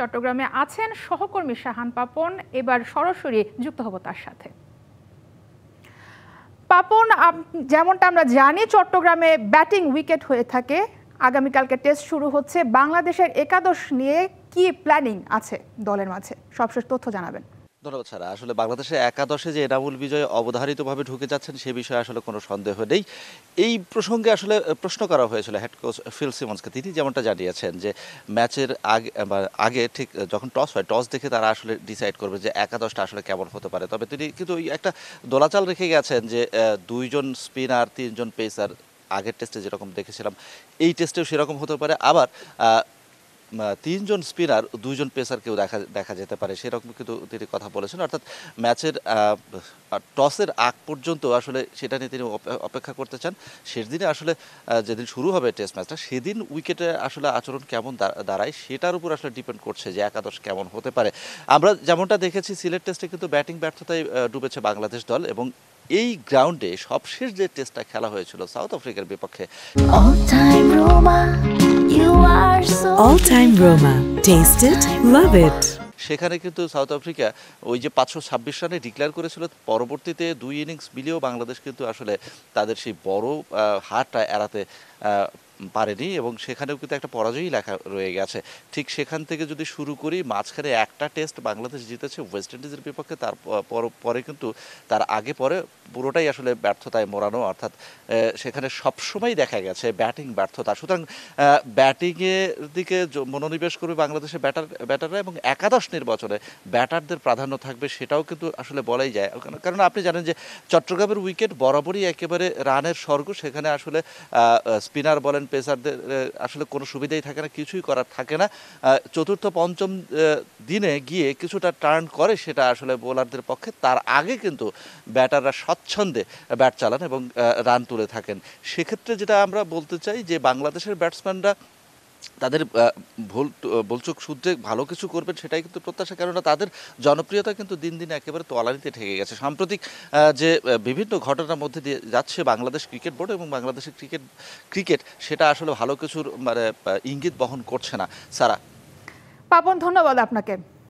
চট্টগ্রামে আছেন সহকর্মী শাহান পাপন। এবার সরাসরি যুক্ত হব তার সাথে। পাপন, যেমনটা আমরা জানি চট্টগ্রামে ব্যাটিং উইকেট হয়ে থাকে। আগামীকালকে টেস্ট শুরু হচ্ছে। বাংলাদেশের একাদশ নিয়ে কি প্ল্যানিং আছে দলের মাঝে, সবশেষ তথ্য জানাবেন। ধন্যবাদ ছাড়া আসলে বাংলাদেশের একাদশে যে এনামুল বিজয় অবধারিতভাবে ঢুকে যাচ্ছেন সে বিষয়ে আসলে কোনো সন্দেহ নেই। এই প্রসঙ্গে আসলে প্রশ্ন করা হয়েছিল হেড কোচ ফিল সিমন্সকে। তিনি যেমনটা জানিয়েছেন যে ম্যাচের আগে ঠিক যখন টস হয়, টস দেখে তারা আসলে ডিসাইড করবে যে একাদশটা আসলে কেমন হতে পারে। তবে তিনি কিন্তু ওই একটা দোলাচাল রেখে গেছেন যে 2জন স্পিনার 3জন পেসার আগের টেস্টে যেরকম দেখেছিলাম এই টেস্টেও সেরকম হতে পারে। আবার 3জন স্পিনার 2জন পেসারকেও দেখা যেতে পারে, সেরকম কিন্তু তিনি কথা বলেছেন। অর্থাৎ ম্যাচের টসের আগ পর্যন্ত আসলে সেটা নিয়ে তিনি অপেক্ষা করতে চান। শেষ দিনে আসলে যেদিন শুরু হবে টেস্ট ম্যাচটা সেদিন উইকেটে আসলে আচরণ কেমন দাঁড়ায় সেটার উপর আসলে ডিপেন্ড করছে যে একাদশ কেমন হতে পারে। আমরা যেমনটা দেখেছি সিলেট টেস্টে কিন্তু ব্যাটিং ব্যর্থতায় ডুবেছে বাংলাদেশ দল, এবং এই গ্রাউন্ডে সবশেষ যে টেস্টটা খেলা হয়েছিল সাউথ আফ্রিকার বিপক্ষে All time Roma. Taste it, love it. সেখানে কিন্তু সাউথ আফ্রিকা ওই যে 526 রানে ডিক্লেয়ার করেছিল, পরবর্তীতে 2 ইনিংস মিলিয়েও বাংলাদেশ কিন্তু আসলে তাদের সেই বড় হারটা এড়াতে পারেনি, এবং সেখানেও কিন্তু একটা পরাজয়ই লেখা রয়ে গেছে। ঠিক সেখান থেকে যদি শুরু করি, মাঝখানে একটা টেস্ট বাংলাদেশ জিতেছে ওয়েস্ট ইন্ডিজের বিপক্ষে, তার পরে কিন্তু তার আগে পরে পুরোটাই আসলে ব্যর্থতায় মোড়ানো। অর্থাৎ সেখানে সবসময় দেখা গেছে ব্যাটিং ব্যর্থতা। সুতরাং ব্যাটিংয়ের দিকে মনোনিবেশ করবে বাংলাদেশের ব্যাটাররা, এবং একাদশ নির্বাচনে ব্যাটারদের প্রাধান্য থাকবে সেটাও কিন্তু আসলে বলাই যায়। কারণ আপনি জানেন যে চট্টগ্রামের উইকেট বরাবরই একেবারে রানের স্বর্গ। সেখানে আসলে স্পিনার বলেন, পেসারদের আসলে কোনো সুবিধাই থাকে না, কিছুই করার থাকে না। চতুর্থ পঞ্চম দিনে গিয়ে কিছুটা টার্ন করে সেটা আসলে বোলারদের পক্ষে। তার আগে কিন্তু ব্যাটাররা স্বচ্ছন্দে ব্যাট চালান এবং রান তুলে থাকেন। সেক্ষেত্রে যেটা আমরা বলতে চাই যে বাংলাদেশের ব্যাটসম্যানরা তাদের ভুলচুক শুধরে ভালো কিছু করবেন সেটাই কিন্তু প্রত্যাশা, কেননা তাদের জনপ্রিয়তা কিন্তু দিন দিন একেবারে তলানিতে ঠেকে গেছে। সাম্প্রতিক যে বিভিন্ন ঘটনার মধ্যে দিয়ে যাচ্ছে বাংলাদেশ ক্রিকেট বোর্ড এবং বাংলাদেশের ক্রিকেট সেটা আসলে ভালো কিছুর মানে ইঙ্গিত বহন করছে না। সারা পাপন, ধন্যবাদ আপনাকে।